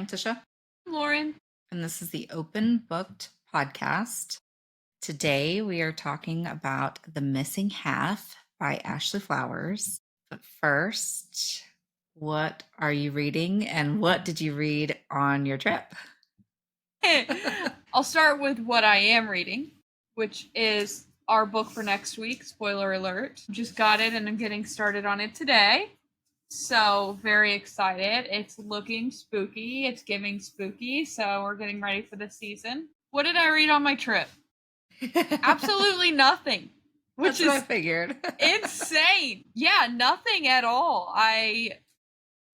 Tisha. Lauren. And this is the Open Booked Podcast. Today we are talking about The Missing Half by Ashley Flowers. But first, what are you reading and what did you read on your trip? I'll start with what I am reading, which is our book for next week. Spoiler alert. Just got it and I'm getting started on it today. So very excited. It's looking spooky. It's giving spooky. So we're getting ready for the season. What did I read on my trip? Absolutely nothing. Which That's what I figured. Insane. Yeah, nothing at all. I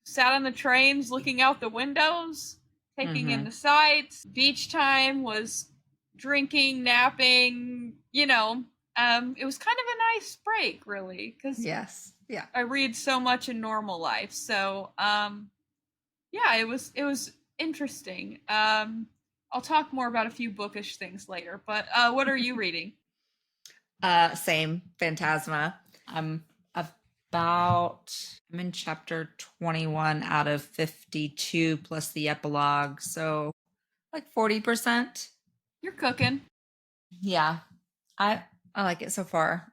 sat on the trains looking out the windows, taking in the sights. Beach time was drinking, napping, it was kind of a nice break, really, because yes. Yeah. I read so much in normal life. So, it was interesting. I'll talk more about a few bookish things later, but what are you reading? Same, Phantasma. I'm in chapter 21 out of 52 plus the epilogue, so like 40%. You're cooking. Yeah, I like it so far.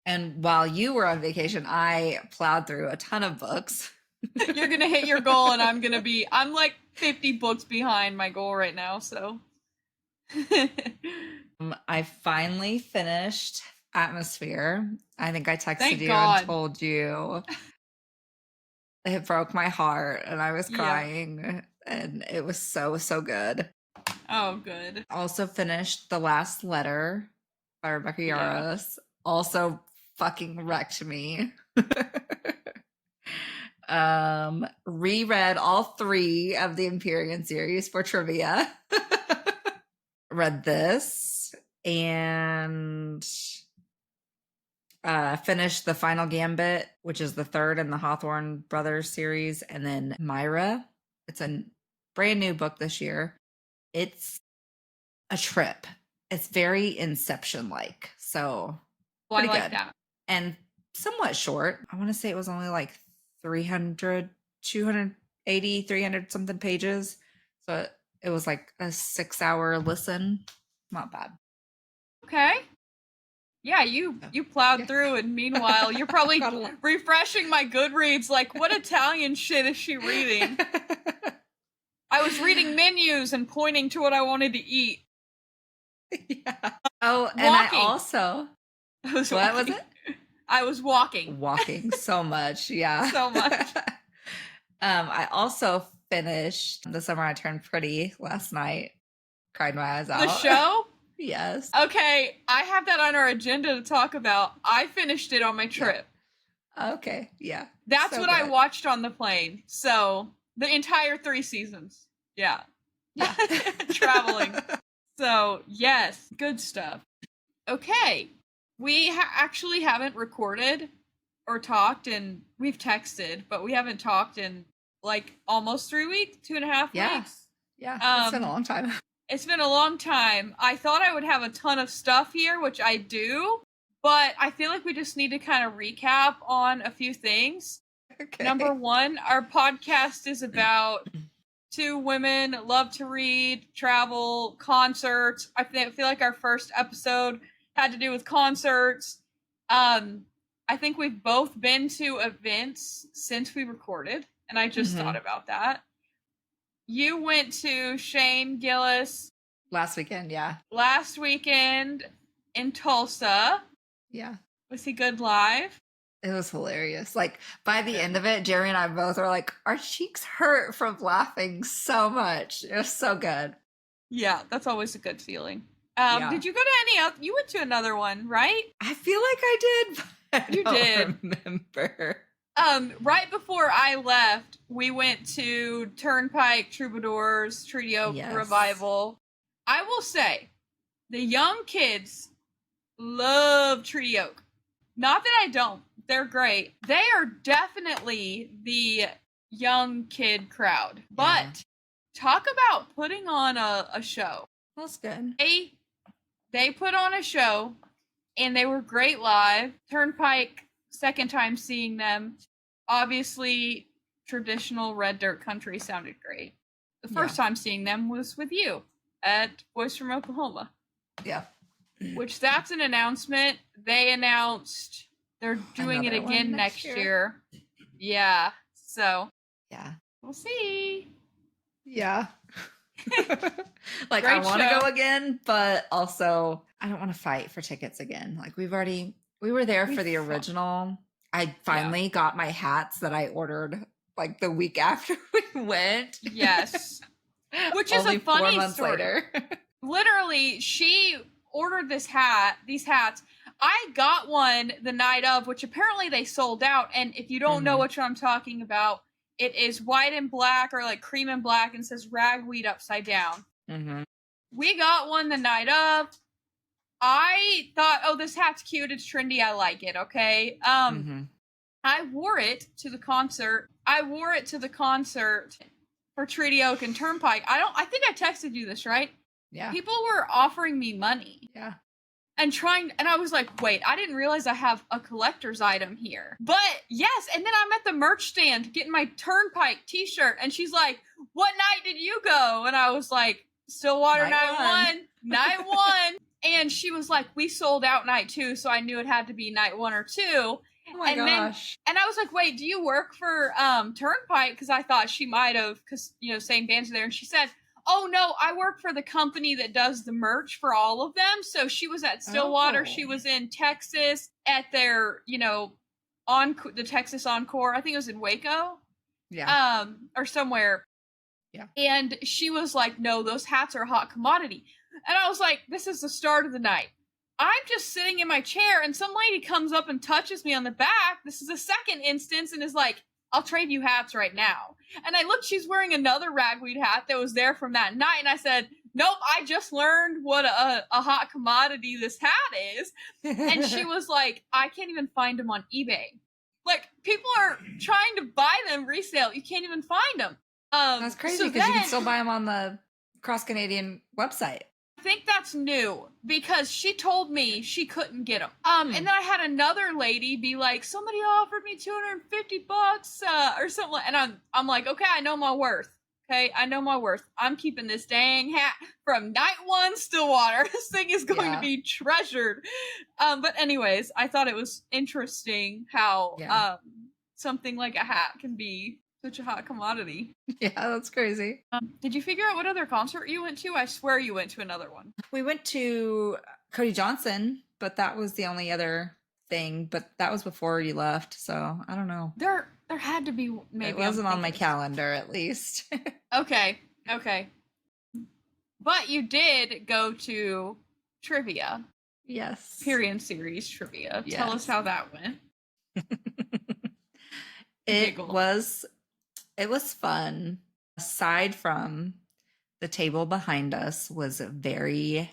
And while you were on vacation, I plowed through a ton of books. You're gonna hit your goal, and I'm like 50 books behind my goal right now, so. I finally finished Atmosphere. I think I texted Thank you God. and told you. It broke my heart and I was crying and it was so good. Oh, good. Also finished The Last Letter by Rebecca Yarros. Also fucking wrecked me. Reread all 3 of the Empyrean series for trivia. Read this and finished The Final Gambit, which is the 3rd in the Hawthorne Brothers series, and then Myra. It's a brand new book this year. It's a trip. It's very Inception-like, so pretty I like good. that. And somewhat short. I want to say it was only like 300, 280, 300 something pages. So it was like a 6-hour listen. Not bad. Okay. Yeah, you plowed through, and meanwhile, you're probably refreshing my Goodreads, like, what Italian shit is she reading? I was reading menus and pointing to what I wanted to eat. Yeah. Oh, and I also... Was it? I was walking. Walking so much, yeah. So much. I also finished The Summer I Turned Pretty last night. Cried my eyes out. The show? Yes. Okay, I have that on our agenda to talk about. I finished it on my trip. Yeah. Okay, yeah. That's what I watched on the plane. So, the entire 3 seasons. Yeah. Yeah. Traveling. So, yes, good stuff. Okay, we actually haven't recorded or talked, and we've texted, but we haven't talked in like almost 3 weeks, 2.5 weeks. Yeah, it's been a long time. It's been a long time. I thought I would have a ton of stuff here, which I do, but I feel like we just need to kind of recap on a few things. Okay. Number 1, our podcast is about 2 women love to read, travel, concerts. I feel like our first episode had to do with concerts. I think we've both been to events since we recorded, and I just thought about that. You went to Shane Gillis last weekend, yeah. Last weekend in Tulsa. Yeah. Was he good live? It was hilarious. Like, by the end of it, Jerry and I both were like, our cheeks hurt from laughing so much. It was so good. Yeah, that's always a good feeling. Did you go to any other? You went to another one, right? I feel like I did, but I don't remember. Right before I left, we went to Turnpike Troubadours Treaty Oak Revival. I will say, the young kids love Treaty Oak. Not that I don't. They're great. They are definitely the young kid crowd. But talk about putting on a show. That's good. They put on a show, and they were great live. Turnpike, second time seeing them. Obviously, traditional red dirt country sounded great. The first time seeing them was with you at Boys from Oklahoma. Yeah. Which that's an announcement. They announced they're doing it again next year. Yeah. So. Yeah. We'll see. Yeah. Like, I want to go again, but also I don't want to fight for tickets again. Like, we were there for the original. I finally got my hats that I ordered like the week after we went. Yes. Which is a funny 4 months story. later. Literally, she ordered these hats. I got one the night of, which apparently they sold out. And if you don't know what I'm talking about, it is white and black, or like cream and black, and says ragweed upside down. We got one the night of. I thought, oh, this hat's cute. It's trendy. I like it. Okay. I wore it to the concert. For Treaty Oak and Turnpike. I think I texted you this, right? Yeah. People were offering me money. Yeah. And I was like, wait, I didn't realize I have a collector's item here. But yes, and then I'm at the merch stand getting my Turnpike t-shirt, and she's like, what night did you go? And I was like, Stillwater night one. And she was like, we sold out night 2, so I knew it had to be night 1 or 2. Oh my gosh. And I was like, wait, do you work for Turnpike? Because I thought she might have, because, same bands are there. And she said, oh, no, I work for the company that does the merch for all of them. So she was at Stillwater. She was in Texas at their, the Texas Encore. I think it was in Waco. Yeah. Or somewhere. Yeah. And she was like, no, those hats are a hot commodity. And I was like, this is the start of the night. I'm just sitting in my chair, and some lady comes up and touches me on the back. This is a second instance, and is like, I'll trade you hats right now. And I looked, she's wearing another ragweed hat that was there from that night. And I said, nope, I just learned what a hot commodity this hat is. And she was like, I can't even find them on eBay. Like, people are trying to buy them resale. You can't even find them. That's crazy, because you can still buy them on the Cross Canadian website. I think that's new, because she told me she couldn't get them. And then I had another lady be like, somebody offered me $250 or something. And I'm like, okay, I know my worth. Okay, I know my worth. I'm keeping this dang hat from night 1 Stillwater. This thing is going to be treasured. But anyways, I thought it was interesting how something like a hat can be such a hot commodity. Yeah, that's crazy. Did you figure out what other concert you went to? I swear you went to another one. We went to Cody Johnson, but that was the only other thing. But that was before you left, so I don't know. There had to be, maybe. It wasn't on my calendar, at least. Okay. But you did go to trivia. Yes. Period series trivia. Yes. Tell us how that went. It was fun. Aside from the table behind us was very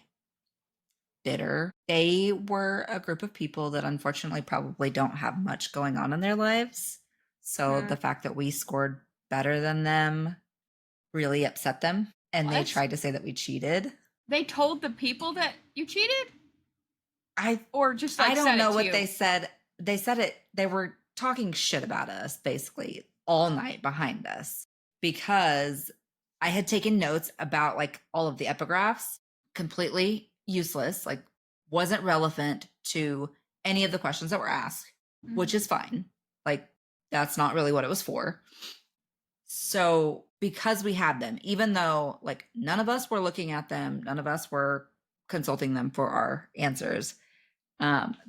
bitter. They were a group of people that unfortunately probably don't have much going on in their lives. So the fact that we scored better than them really upset them. And they tried to say that we cheated. They told the people that you cheated? I don't know what they said. They said it. They were talking shit about us basically all night behind us, because I had taken notes about like all of the epigraphs, completely useless, like wasn't relevant to any of the questions that were asked, which is fine. Like, that's not really what it was for. So because we had them, even though like none of us were looking at them, none of us were consulting them for our answers,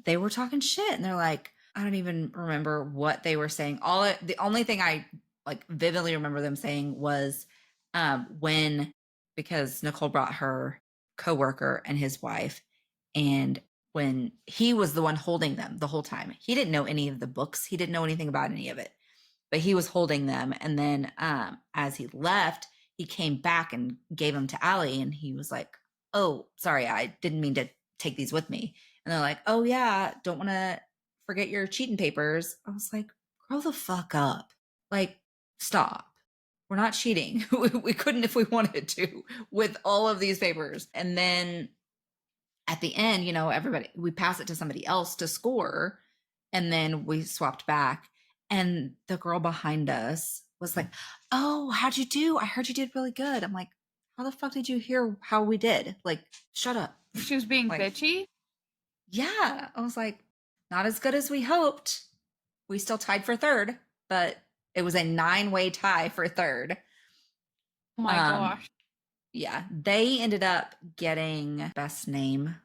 they were talking shit, and they're like, I don't even remember what they were saying. The only thing I like vividly remember them saying was because Nicole brought her coworker and his wife, and when he was the one holding them the whole time, he didn't know any of the books. He didn't know anything about any of it, but he was holding them. And then as he left, he came back and gave them to Allie, and he was like, oh, sorry, I didn't mean to take these with me. And they're like, oh yeah, don't want to forget your cheating papers. I was like, grow the fuck up. Like, stop. We're not cheating. We couldn't if we wanted to with all of these papers. And then at the end, we pass it to somebody else to score. And then we swapped back. And the girl behind us was like, "Oh, how'd you do? I heard you did really good." I'm like, "How the fuck did you hear how we did? Like, shut up." She was being Like, bitchy? yeah. I was like, "Not as good as we hoped. We still tied for third, but it was a 9-way tie for third." Oh my gosh. Yeah. They ended up getting best name,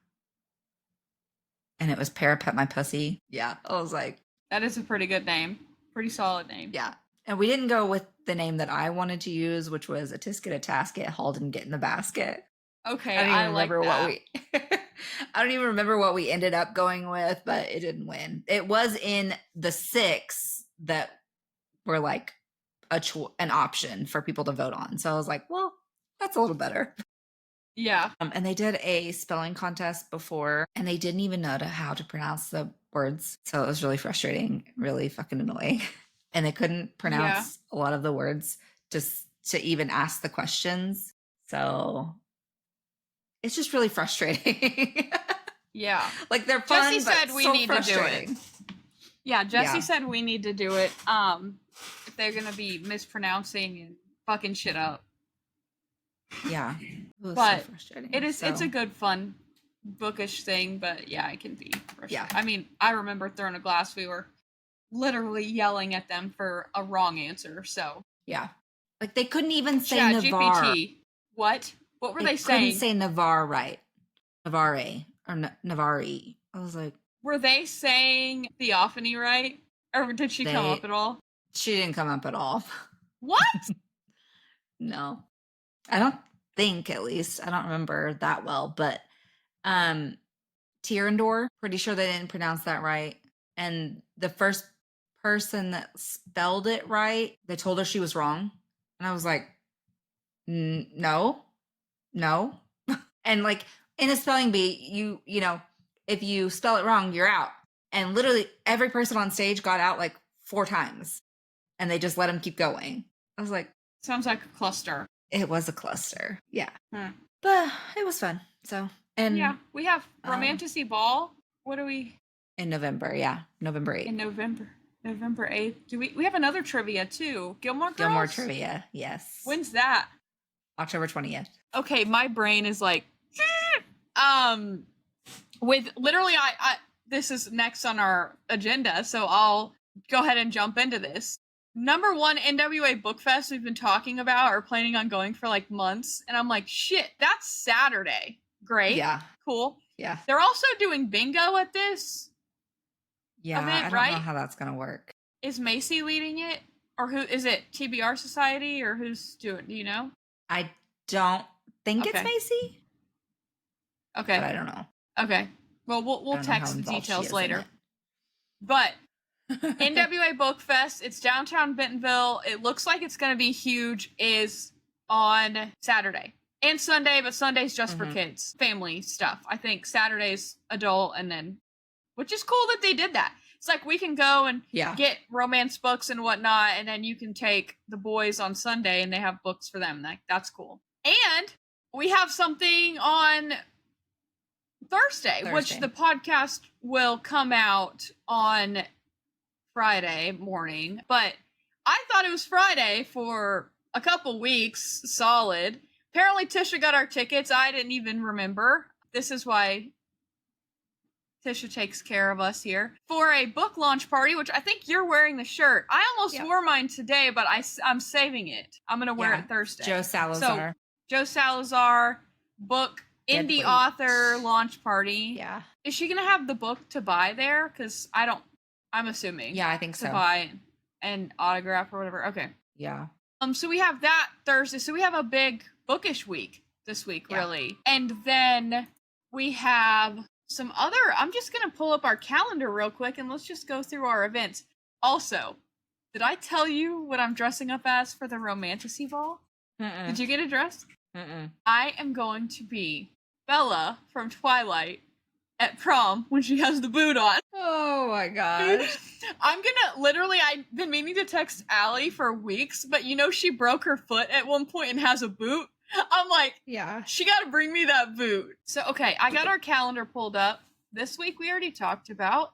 and it was Parapet My Pussy. Yeah. I was like, that is a pretty good name. Pretty solid name. yeah. And we didn't go with the name that I wanted to use, which was A Tisket a Tasket, Haul didn't get in the basket. Okay, I don't even remember what we I don't even remember what we ended up going with, but it didn't win. It was in the 6 that were like an option for people to vote on. So I was like, well, that's a little better. Yeah. And they did a spelling contest before, and they didn't even know how to pronounce the words. So it was really frustrating, really fucking annoying. And they couldn't pronounce a lot of the words just to even ask the questions. So it's just really frustrating. Yeah. Like they're fun, Jesse said we need to do it. Yeah, Jesse said we need to do it. If they're gonna be mispronouncing and fucking shit up. Yeah. But so frustrating. It's a good fun bookish thing, but yeah, it can be frustrating. Yeah. I mean, I remember throwing a glass, we were literally yelling at them for a wrong answer, so. Yeah. Like they couldn't even say Navarre. GPT. What? What were they saying? They couldn't say Navarre right. Navarre or Navarre. I was like, were they saying theophany right? Or did she come up at all? She didn't come up at all. What? No. I don't think, at least. I don't remember that well, but Tirandor, pretty sure they didn't pronounce that right. And the first person that spelled it right, they told her she was wrong. And I was like, no. And like in a spelling bee, you know, if you spell it wrong, you're out. And literally every person on stage got out like 4 times, and they just let them keep going. I was like, sounds like a cluster. It was a cluster. Yeah. But it was fun. So, and yeah, we have Romantasy Ball. What are we? In November. Yeah. November 8th. In November 8th. Do we have another trivia too? Gilmore Girls? Gilmore trivia. Yes. When's that? October 20th. Okay. My brain is like, with literally, I this is next on our agenda. So I'll go ahead and jump into this. Number 1 NWA Book Fest we've been talking about or planning on going for like months. And I'm like, shit, that's Saturday. Great. Yeah. Cool. Yeah. They're also doing bingo at this. Yeah. I don't know how that's going to work. Is Macy leading it? Or who is it? TBR Society or who's doing? Do you know? I don't think it's Macy. Okay. But I don't know. Okay. Well, we'll text the details later. But NWA Book Fest, it's downtown Bentonville. It looks like it's going to be huge. Is on Saturday and Sunday, but Sunday's just for kids, family stuff. I think Saturday's adult, and then, which is cool that they did that. It's like we can go and get romance books and whatnot, and then you can take the boys on Sunday and they have books for them. Like, that's cool. And we have something on Thursday, which the podcast will come out on Friday morning, but I thought it was Friday for a couple weeks solid. Apparently Tisha got our tickets. I didn't even remember. This is why Tisha takes care of us here for a book launch party, which I think you're wearing the shirt. I almost wore mine today, but I'm saving it. I'm going to wear it Thursday. Joe Salazar. So, Joe Salazar book indie author launch party. Yeah. Is she going to have the book to buy there? Because I'm assuming. Yeah, I think so. To buy and autograph or whatever. Okay. Yeah. So we have that Thursday. So we have a big bookish week this week, really. And then we have some other, I'm just going to pull up our calendar real quick and let's just go through our events. Also, did I tell you what I'm dressing up as for the Romantasy Ball? Did you get a dress? I am going to be Bella from Twilight at prom when she has the boot on. Oh my gosh. I'm gonna literally, I've been meaning to text Allie for weeks, but you know she broke her foot at one point and has a boot. I'm like, she gotta bring me that boot. So, okay, I got our calendar pulled up. This week we already talked about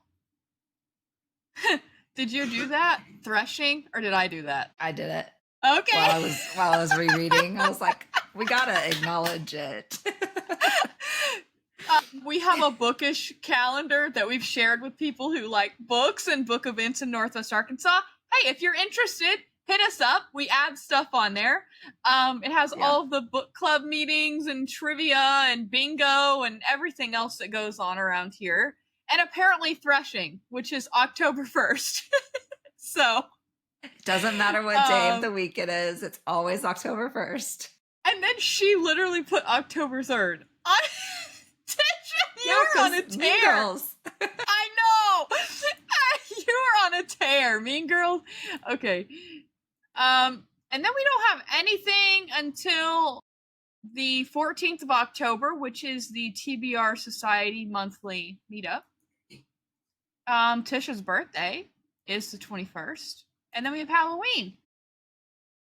Did you do that? Threshing? Or did I do that? I did it. Okay. While I was rereading, I was like, we gotta acknowledge it. We have a bookish calendar that we've shared with people who like books and book events in Northwest Arkansas. Hey, if you're interested, hit us up. We add stuff on there. It has all of the book club meetings and trivia and bingo and everything else that goes on around here. And apparently threshing, which is October 1st. So it doesn't matter what day of the week it is. It's always October 1st. And then she literally put October 3rd. Tisha, you were on a tear. Mean Girls. I know. You were on a tear. Mean Girls. Okay. And then we don't have anything until the 14th of October, which is the TBR Society monthly meetup. Tisha's birthday is the 21st. And then we have Halloween.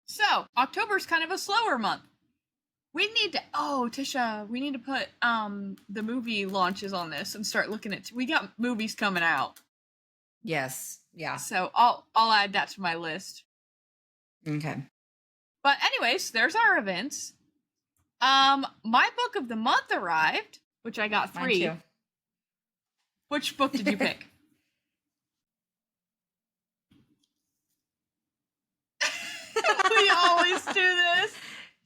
So, October's kind of a slower month. We need to, Tisha, we need to put the movie launches on this and start looking at, we got movies coming out. Yes, yeah. So I'll add that to my list. Okay. But anyways, there's our events. My book of the month arrived, which I got 3. Mine too. Which book did you pick? We always do this.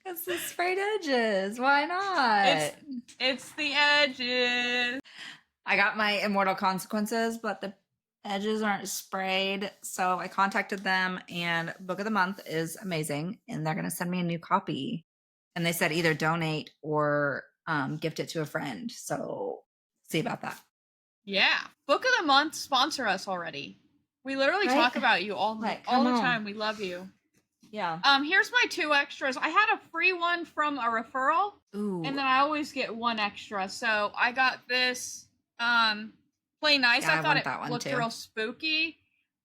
It's the sprayed edges. Why not? It's the edges. I got my Immortal Consequences, but the edges aren't sprayed. So I contacted them, and Book of the Month is amazing, and they're going to send me a new copy. And they said either donate or gift it to a friend. So see about that. Yeah. Book of the Month, sponsor us already. We literally talk about you all the time. We love you. Yeah. Here's my 2 extras. I had a free one from a referral. Ooh. And then I always get 1 extra. So I got this Play Nice. Yeah, I thought that it looked too. real spooky.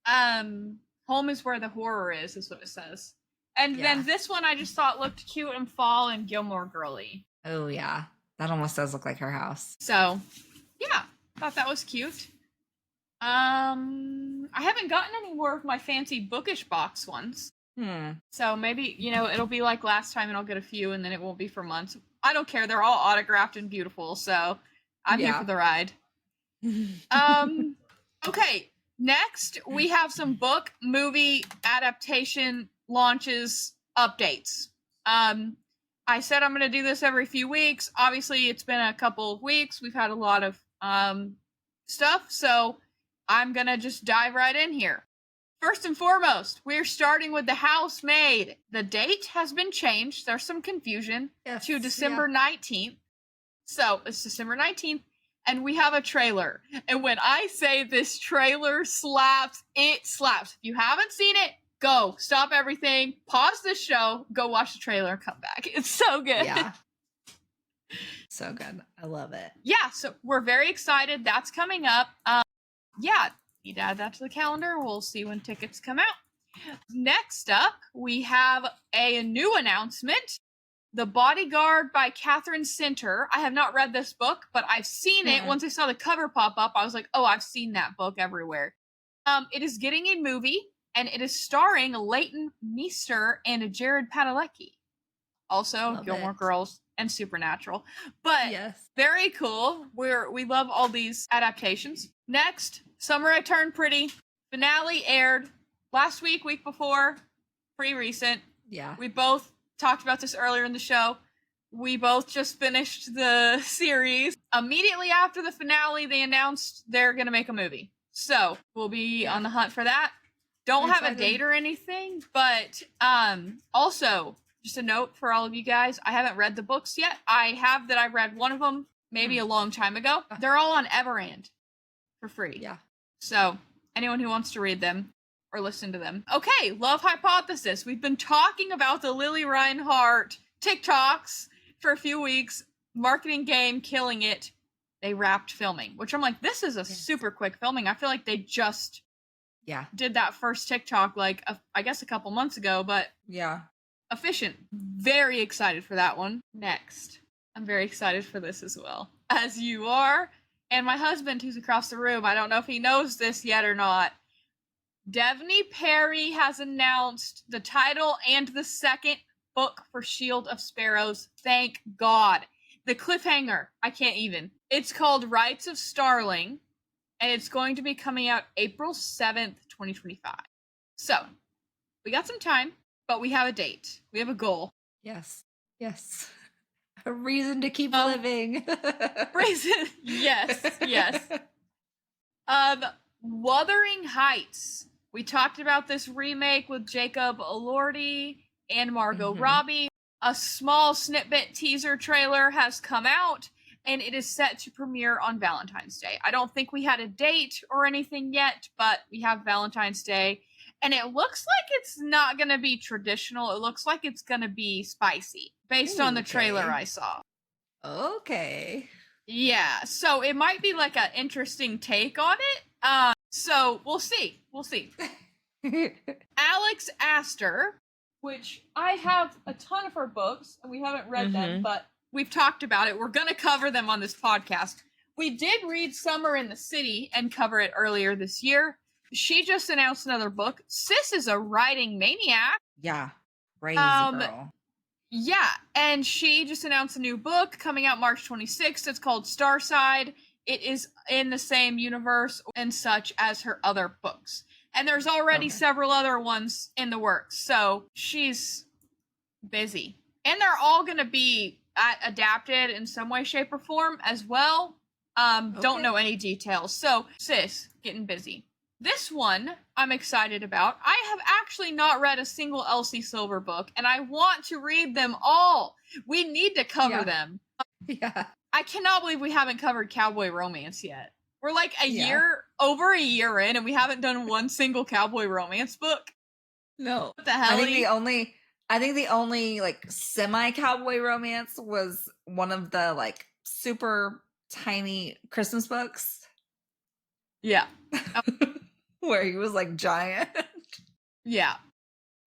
Home is where the horror is what it says. And then this one I just thought looked cute and fall and Gilmore Girly. Oh yeah. That almost does look like her house. So yeah, thought that was cute. I haven't gotten any more of my fancy bookish box ones. So maybe, it'll be like last time and I'll get a few and then it won't be for months. I don't care. They're all autographed and beautiful. So I'm here for the ride. Okay. Next, we have some book, movie, adaptation launches, updates. I said I'm going to do this every few weeks. Obviously, it's been a couple of weeks. We've had a lot of stuff. So I'm going to just dive right in here. First and foremost, we're starting with The Housemaid. The date has been changed. There's some confusion to December 19th. So it's December 19th, and we have a trailer. And when I say this trailer slaps, it slaps. If you haven't seen it, go. Stop everything. Pause the show. Go watch the trailer and come back. It's so good. Yeah. So good. I love it. Yeah, so we're very excited. That's coming up. Need to add that to the calendar. We'll see when tickets come out. Next up, we have a new announcement. The Bodyguard by Catherine Center. I have not read this book, but I've seen it. Once I saw the cover pop up, I was like, oh, I've seen that book everywhere. It is getting a movie, and it is starring Leighton Meester and Jared Padalecki. Also, Gilmore Girls and Supernatural. But very cool. We love all these adaptations. Next, Summer I Turned Pretty. Finale aired last week before. Pretty recent. Yeah. We both talked about this earlier in the show. We both just finished the series. Immediately after the finale, they announced they're going to make a movie. So we'll be on the hunt for that. Don't have a date or anything, but also, just a note for all of you guys, I haven't read the books yet. I read one of them maybe a long time ago. They're all on Everand for free. Yeah. So anyone who wants to read them or listen to them. Okay, Love Hypothesis. We've been talking about the Lily Reinhart TikToks for a few weeks. Marketing game, killing it. They wrapped filming, which I'm like, this is a super quick filming. I feel like they just did that first TikTok I guess a couple months ago, but efficient. Very excited for that one. Next, I'm very excited for this as well, as you are. And my husband, who's across the room, I don't know if he knows this yet or not, Devney Perry has announced the title and the second book for Shield of Sparrows. Thank God. The cliffhanger, I can't even. It's called Rites of Starling, and it's going to be coming out April 7th, 2025. So, we got some time, but we have a date. We have a goal. Yes. A reason to keep living. Reason. Yes. Wuthering Heights. We talked about this remake with Jacob Elordi and Margot Robbie. A small snippet teaser trailer has come out, and it is set to premiere on Valentine's Day. I don't think we had a date or anything yet, but we have Valentine's Day. And it looks like it's not going to be traditional. It looks like it's going to be spicy, based on the trailer I saw. Okay. Yeah, so it might be like an interesting take on it. So we'll see. Alex Astor, which I have a ton of her books, and we haven't read them, but we've talked about it. We're going to cover them on this podcast. We did read Summer in the City and cover it earlier this year. She just announced another book. Sis is a writing maniac. Yeah. Crazy girl. Yeah, and she just announced a new book coming out March 26th. It's called Starside. It is in the same universe and such as her other books. And there's already several other ones in the works. So she's busy. And they're all going to be adapted in some way, shape, or form as well. Don't know any details. So, sis, getting busy. This one I'm excited about. I have actually not read a single Elsie Silver book, and I want to read them all. We need to cover them. Yeah. I cannot believe we haven't covered Cowboy Romance yet. We're like over a year in, and we haven't done one single Cowboy Romance book. No. What the hell? I think the only like semi-Cowboy Romance was one of the like super tiny Christmas books. Yeah. Where he was like giant. Yeah.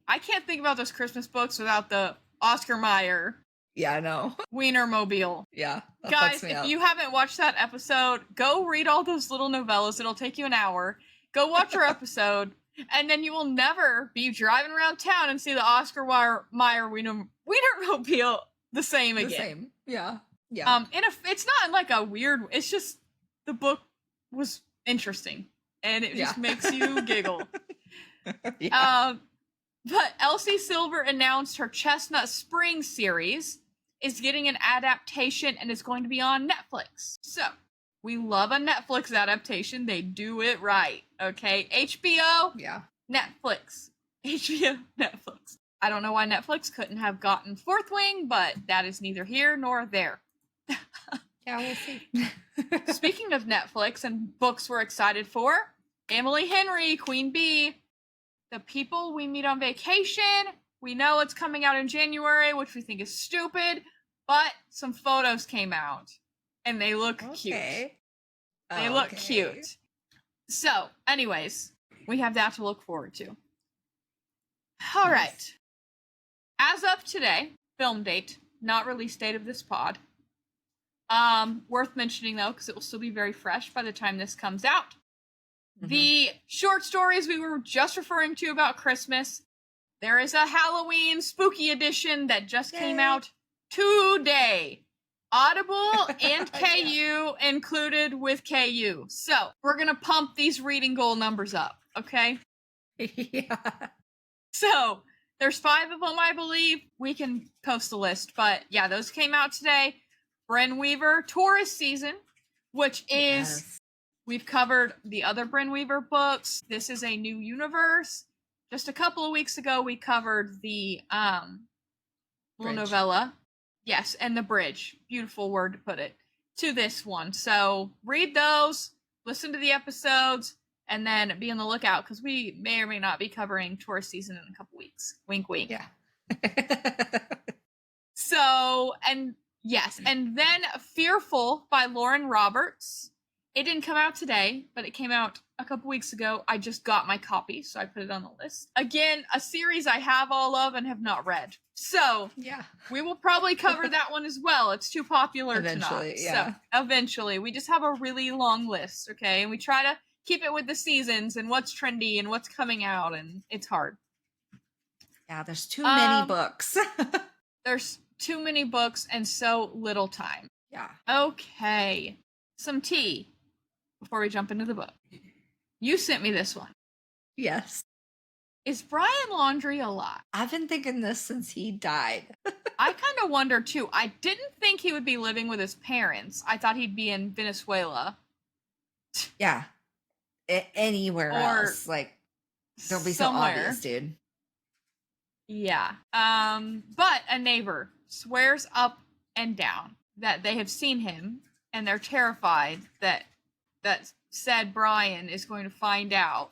I can't think about those Christmas books without the Oscar Mayer. Yeah, I know. Wienermobile. Yeah. Guys, if you haven't watched that episode, go read all those little novellas. It'll take you an hour. Go watch our episode, and then you will never be driving around town and see the Oscar Mayer Wienermobile the same again. The same. Yeah. Yeah. It's not like a weird, it's just the book was interesting. And it just makes you giggle. But Elsie Silver announced her Chestnut Springs series is getting an adaptation and is going to be on Netflix. So, we love a Netflix adaptation. They do it right, okay? HBO, Netflix. HBO, Netflix. I don't know why Netflix couldn't have gotten Fourth Wing, but that is neither here nor there. Yeah, we'll see. Speaking of Netflix and books we're excited for, Emily Henry, Queen Bee, The People We Meet on Vacation. We know it's coming out in January, which we think is stupid, but some photos came out, and they look cute. They look cute. So, anyways, we have that to look forward to. All right. As of today, film date, not release date of this pod. Worth mentioning, though, because it will still be very fresh by the time this comes out. The short stories we were just referring to about Christmas, there is a Halloween spooky edition that just came out today. Audible and KU included with KU. So, we're going to pump these reading goal numbers up, okay? Yeah. So, there's 5 of them, I believe. We can post the list, but yeah, those came out today. Bryn Weaver, Taurus Season, which is, we've covered the other Bryn Weaver books. This is a new universe. Just a couple of weeks ago, we covered the little novella. Yes, and the bridge. Beautiful word to put it. To this one. So, read those, listen to the episodes, and then be on the lookout, because we may or may not be covering Taurus Season in a couple weeks. Wink, wink. Yeah. So, and yes, and then Fearful by Lauren Roberts. It didn't come out today, but it came out a couple weeks ago. I just got my copy, so I put it on the list. Again, a series I have all of and have not read. So, we will probably cover that one as well. It's too popular to not. Yeah. So, eventually. We just have a really long list, okay? And we try to keep it with the seasons and what's trendy and what's coming out, and it's hard. Yeah, there's too many books. There's too many books and so little time. Yeah. Okay. Some tea before we jump into the book. You sent me this one. Yes. Is Brian Laundrie alive? I've been thinking this since he died. I kind of wonder, too. I didn't think he would be living with his parents. I thought he'd be in Venezuela. Yeah. Anywhere else. Like, don't be somewhere. So obvious, dude. Yeah. But a neighbor swears up and down that they have seen him, and they're terrified that said Brian is going to find out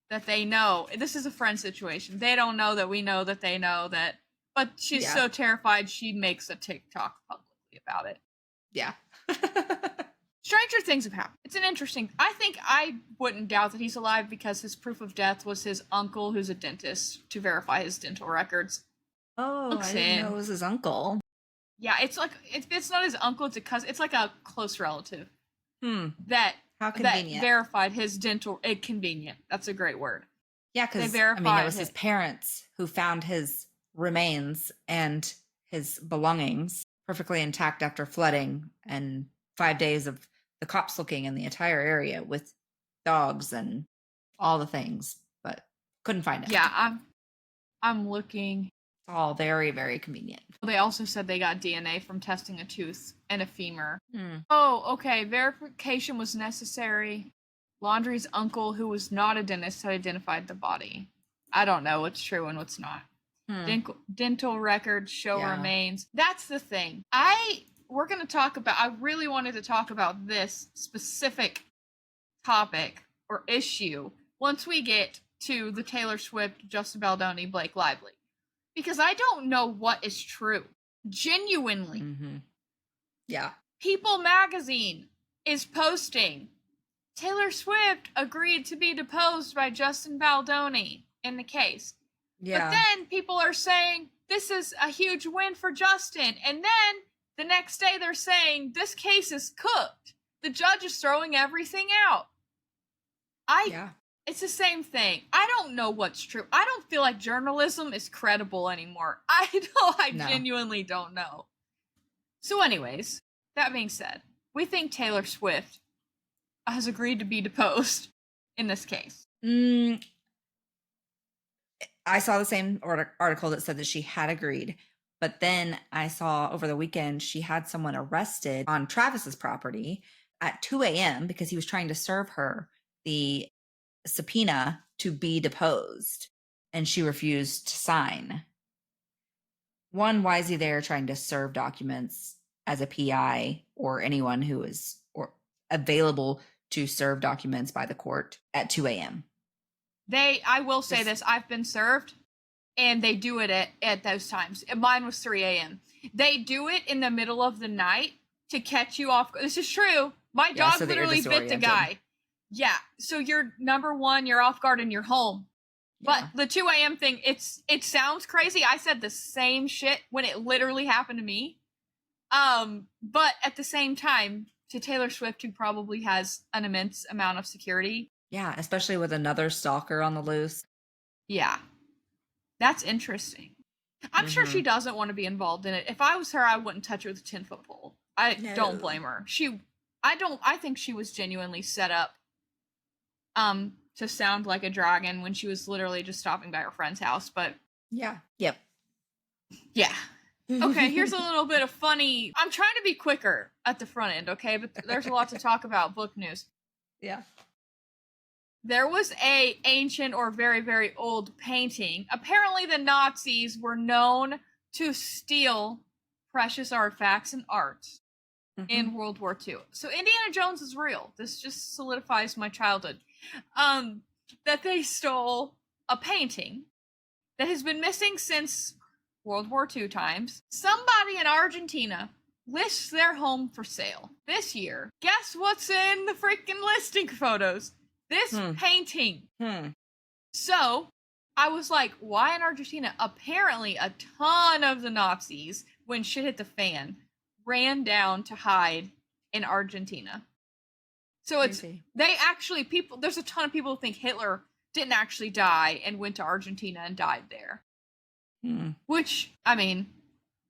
that they know. This is a friend situation. They don't know that we know that they know that, but she's so terrified she makes a TikTok publicly about it. Yeah. Stranger things have happened. It's an interesting... I wouldn't doubt that he's alive because his proof of death was his uncle, who's a dentist, to verify his dental records. Oh, I didn't know it was his uncle. Yeah, it's like... It's not his uncle, it's a cousin. It's like a close relative. How convenient. That verified his dental... Convenient. That's a great word. Yeah, because, it was his parents who found his remains and his belongings perfectly intact after flooding and 5 days of the cops looking in the entire area with dogs and all the things, but couldn't find it. Yeah, I'm looking. It's all very, very convenient. They also said they got DNA from testing a tooth and a femur. Oh, okay. Verification was necessary. Laundrie's uncle, who was not a dentist, had identified the body. I don't know what's true and what's not. Dental records show remains. That's the thing. We're going to talk about... I really wanted to talk about this specific topic or issue once we get to the Taylor Swift, Justin Baldoni, Blake Lively. Because I don't know what is true. Genuinely. Yeah. People Magazine is posting, Taylor Swift agreed to be deposed by Justin Baldoni in the case. Yeah. But then people are saying, this is a huge win for Justin. And then the next day they're saying, this case is cooked. The judge is throwing everything out. It's the same thing. I don't know what's true. I don't feel like journalism is credible anymore. I genuinely don't know. So anyways, that being said, we think Taylor Swift has agreed to be deposed in this case. I saw the same article that said that she had agreed. But then I saw over the weekend she had someone arrested on Travis's property at 2 a.m. because he was trying to serve her the subpoena to be deposed, and she refused to sign. One, why is he there trying to serve documents as a PI or anyone who is available to serve documents by the court at 2 a.m.? I will say this, I've been served, and they do it at those times. Mine was 3 a.m. They do it in the middle of the night to catch you off. This is true. My dog literally bit the guy. Yeah. So you're, number one, you're off guard and you're home. But the 2 a.m. thing, it sounds crazy. I said the same shit when it literally happened to me. But at the same time, to Taylor Swift, who probably has an immense amount of security. Yeah, especially with another stalker on the loose. Yeah. That's interesting. I'm sure she doesn't want to be involved in it. If I was her, I wouldn't touch it with a 10-foot pole. I don't blame her. I think she was genuinely set up to sound like a dragon when she was literally just stopping by her friend's house, but yeah. Okay, here's a little bit of funny. I'm trying to be quicker at the front end, okay? But there's a lot to talk about book news. Yeah. There was a ancient or very, very old painting. Apparently the Nazis were known to steal precious artifacts and arts in World War II. So Indiana Jones is real. This just solidifies my childhood. That they stole a painting that has been missing since World War II times. Somebody in Argentina lists their home for sale this year. Guess what's in the freaking listing photos? This painting. So I was like, why in Argentina? Apparently a ton of the Nazis, when shit hit the fan, ran down to hide in Argentina. So there's a ton of people who think Hitler didn't actually die and went to Argentina and died there. Which, I mean,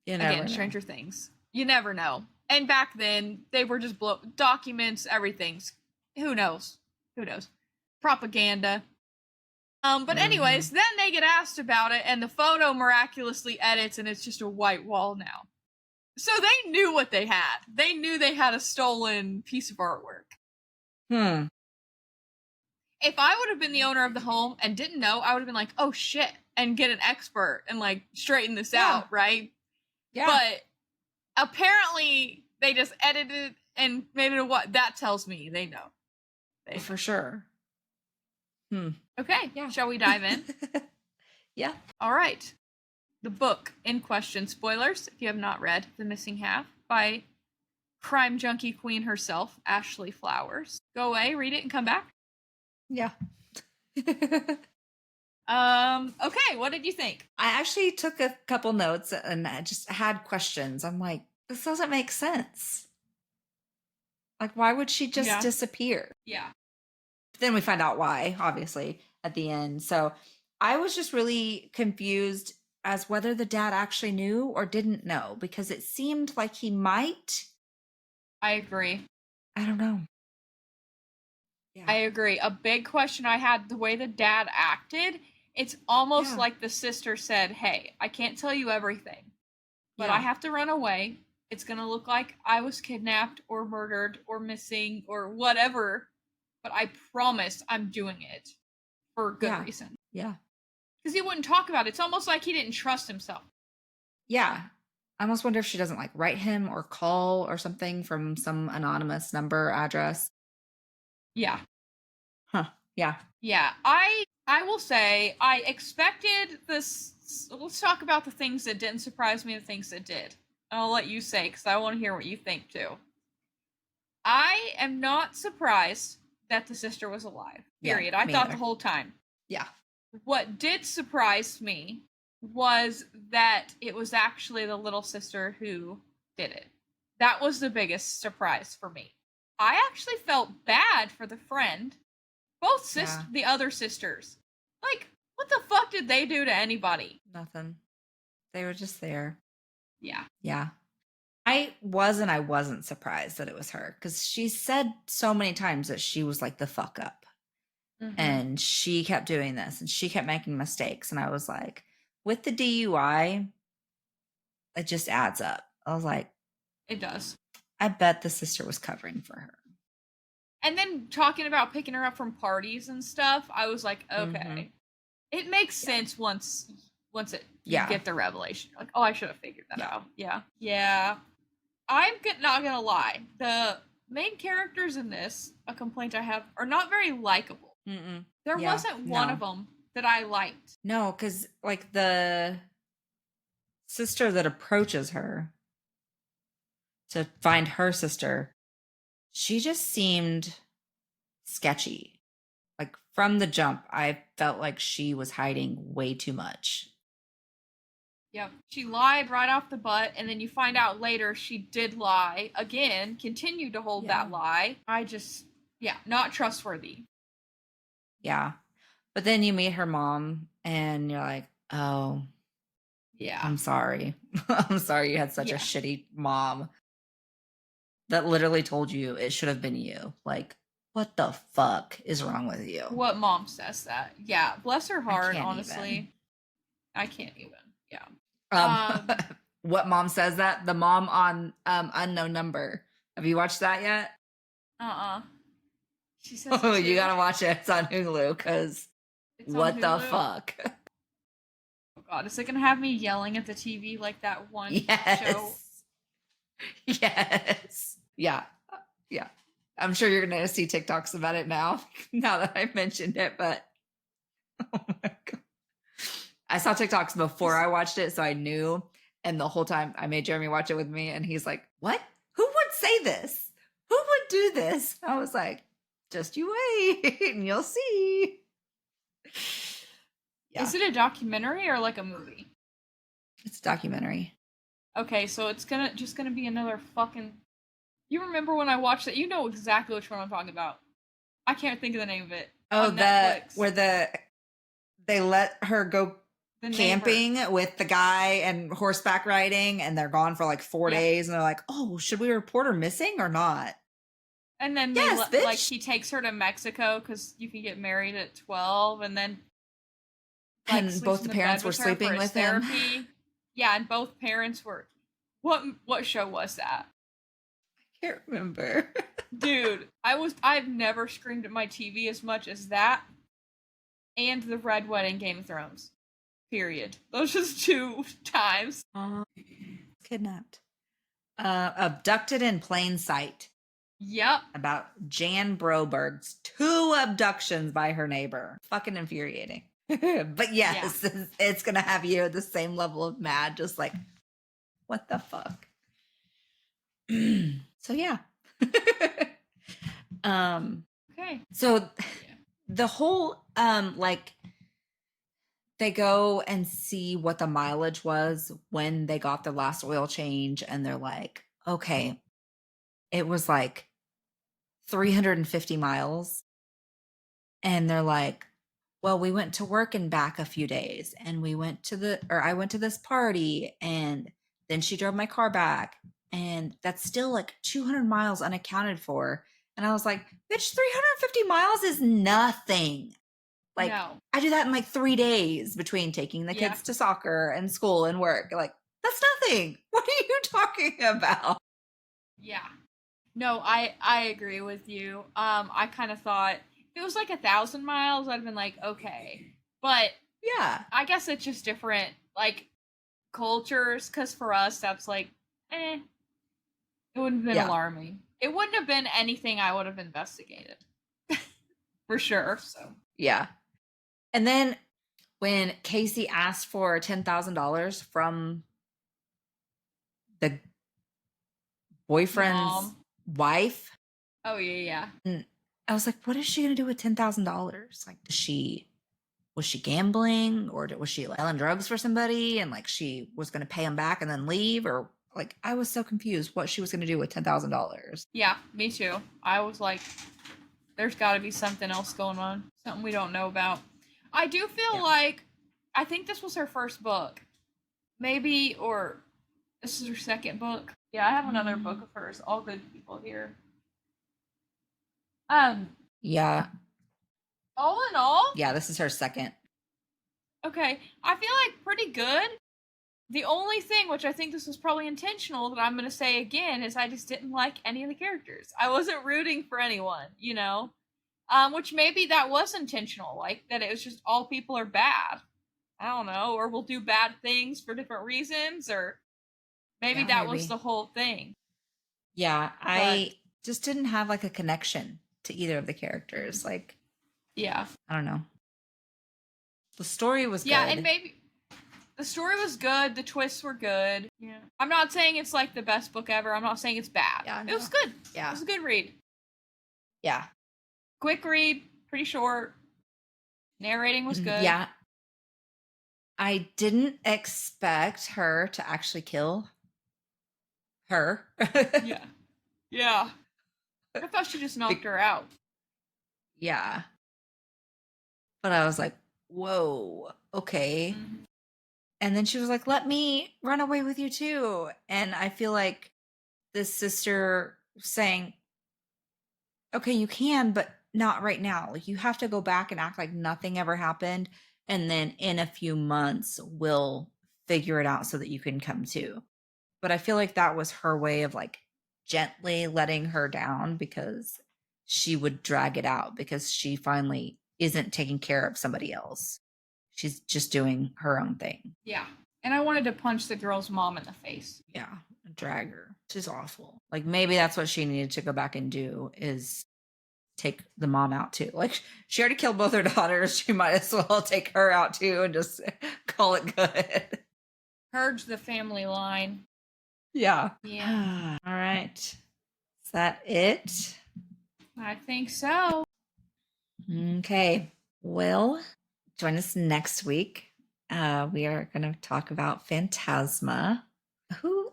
again, Stranger Things. You never know. And back then, they were just documents, everything's. Who knows? Propaganda. But anyways, then they get asked about it, and the photo miraculously edits, and it's just a white wall now. So they knew what they had. They knew they had a stolen piece of artwork. If I would have been the owner of the home and didn't know, I would have been like, oh shit, and get an expert and like straighten this out, right? Yeah. But apparently they just edited and made it what that tells me they know. For sure. Okay, shall we dive in? Yeah. All right. The book in question, spoilers if you have not read The Missing Half by crime junkie queen herself, Ashley Flowers. Go away, read it, and come back. Yeah. Okay, what did you think? I actually took a couple notes and I just had questions. I'm like, this doesn't make sense. Like, why would she just disappear? Yeah. But then we find out why, obviously, at the end. So I was just really confused as whether the dad actually knew or didn't know, because it seemed like he might. I agree. I don't know. Yeah. I agree. A big question I had, the way the dad acted, it's almost like the sister said, hey, I can't tell you everything, but I have to run away. It's going to look like I was kidnapped or murdered or missing or whatever, but I promise I'm doing it for good reason. Yeah. Because he wouldn't talk about it. It's almost like he didn't trust himself. Yeah. I almost wonder if she doesn't like write him or call or something from some anonymous number, address. Yeah. Huh. Yeah. Yeah. I will say I expected this. Let's talk about the things that didn't surprise me and the things that did. I'll let you say, because I want to hear what you think too. I am not surprised that the sister was alive. Period. I thought the whole time. Yeah. What did surprise me was that it was actually the little sister who did it. That was the biggest surprise for me. I actually felt bad for the friend. Both the other sisters. Like, what the fuck did they do to anybody? Nothing. They were just there. Yeah. Yeah. I wasn't surprised that it was her, because she said so many times that she was like the fuck up. And she kept doing this and she kept making mistakes. And I was like, with the DUI, it just adds up. I was like, it does. I bet the sister was covering for her. And then talking about picking her up from parties and stuff, I was like, okay. It makes sense once you get the revelation. Like, oh, I should have figured that out. Yeah. Yeah. I'm not gonna lie. The main characters in this, a complaint I have, are not very likable. There wasn't one of them that I liked. No, because like the sister that approaches her to find her sister, she just seemed sketchy. Like from the jump, I felt like she was hiding way too much. Yep. She lied right off the butt, and then you find out later she did lie again, continued to hold that lie. Not trustworthy. Yeah. But then you meet her mom and you're like, oh, yeah, I'm sorry. I'm sorry you had such a shitty mom that literally told you it should have been you. Like, what the fuck is wrong with you? What mom says that? Yeah. Bless her heart, honestly. I can't even. Yeah. What mom says that? The mom on Unknown Number. Have you watched that yet? She says, oh, you gotta watch it. It's on Hulu, because what the fuck? Oh god, is it gonna have me yelling at the TV like that one show? Yes. Yeah. Yeah. I'm sure you're gonna see TikToks about it now that I mentioned it, but oh my god. I saw TikToks before I watched it, so I knew. And the whole time I made Jeremy watch it with me, and he's like, what? Who would say this? Who would do this? I was like, just you wait and you'll see. Yeah. Is it a documentary or like a movie? It's a documentary. Okay, so it's just gonna be another fucking You remember when I watched it? You know exactly which one I'm talking about. I can't think of the name of it. Oh, On Netflix. where they let her go The camping neighbor. with the guy and horseback riding, and they're gone for like 4 days, and they're like, "Oh, should we report her missing or not?" And then Yes, like bitch. he takes her to Mexico because you can get married at 12, and then like And sleeps both in the the bed parents were with her for sleeping his with him. therapy. Yeah, and both parents were. What show was that? I can't remember. Dude, I've never screamed at my TV as much as that and the Red Wedding Game of Thrones. Period. Those just 2 times. Kidnapped. Abducted in plain sight. Yep. About Jan Broberg's 2 abductions by her neighbor. Fucking infuriating. But yes, yeah. It's gonna have you at the same level of mad, just like, what the fuck? So yeah. Okay. So the whole like they go and see what the mileage was when they got the last oil change, and they're like, okay, it was like 350 miles. And they're like, well, we went to work and back a few days, and I went to this party, and then she drove my car back, and that's still like 200 miles unaccounted for. And I was like, bitch, 350 miles is nothing. Like, no. I do that in like 3 days between taking the kids to soccer and school and work. Like, that's nothing. What are you talking about? Yeah. No, I agree with you. I kind of thought if it was like 1,000 miles, I'd have been like, okay. But yeah, I guess it's just different, like, cultures. Because for us, that's like, it wouldn't have been alarming. It wouldn't have been anything I would have investigated. For sure. So yeah. And then when Casey asked for $10,000 from the boyfriend's wife. Oh, yeah. And I was like, what is she going to do with $10,000? Like, was she gambling, or was she selling drugs for somebody and like she was going to pay him back and then leave? Or like, I was so confused what she was going to do with $10,000. Yeah, me too. I was like, there's got to be something else going on. Something we don't know about. I do feel like, I think this was her first book. Maybe, or this is her second book. Yeah, I have another book of hers. All Good People here. Yeah. All in all? Yeah, this is her second. Okay. I feel like pretty good. The only thing, which I think this was probably intentional, that I'm going to say again, is I just didn't like any of the characters. I wasn't rooting for anyone, you know? Which maybe that was intentional, like that it was just all people are bad. I don't know, or will do bad things for different reasons, or maybe that was the whole thing. Yeah, I just didn't have like a connection to either of the characters. Like, yeah, I don't know. The story was good. Yeah, and maybe the story was good. The twists were good. Yeah, I'm not saying it's like the best book ever. I'm not saying it's bad. Yeah, no. It was good. Yeah, it was a good read. Yeah, quick read, pretty short. Narrating was good. Yeah. I didn't expect her to actually kill her. Yeah. Yeah. I thought she just knocked her out. Yeah. But I was like, whoa, okay. Mm-hmm. And then she was like, let me run away with you too. And I feel like this sister saying, okay, you can, but not right now. Like, you have to go back and act like nothing ever happened. And then in a few months, we'll figure it out so that you can come too. But I feel like that was her way of like gently letting her down, because she would drag it out because she finally isn't taking care of somebody else. She's just doing her own thing. Yeah. And I wanted to punch the girl's mom in the face. Yeah. Drag her. She's awful. Like, maybe that's what she needed to go back and do, is take the mom out too. Like, she already killed both her daughters. She might as well take her out too and just call it good. Purge the family line. Yeah. Yeah. All right. Is that it? I think so. Okay. Well, join us next week. We are going to talk about Phantasma. Who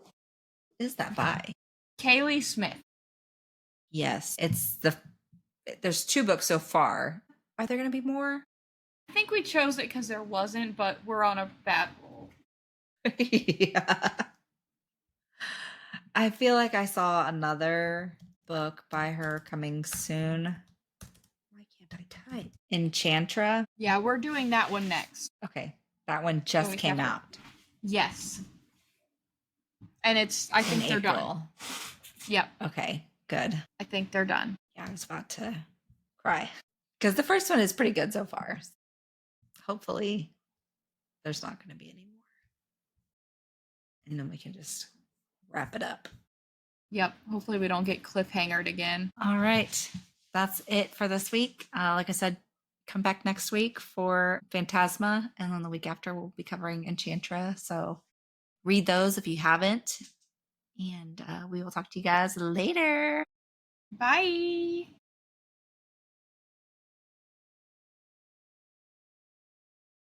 is that by? Kaylee Smith. Yes, there's 2 books so far. Are there going to be more? I think we chose it because there wasn't, but we're on a bad roll. Yeah. I feel like I saw another book by her coming soon. Why can't I type? Enchantra. Yeah, we're doing that one next. Okay, that one just came out. Yes. And I think they're done. Yep. Okay, good. I think they're done. Yeah, I was about to cry because the first one is pretty good so far. Hopefully, there's not going to be any more. And then we can just wrap it up. Yep. Hopefully, we don't get cliffhangered again. All right. That's it for this week. Like I said, come back next week for Phantasma. And then the week after, we'll be covering Enchantra. So read those if you haven't. And we will talk to you guys later. Bye.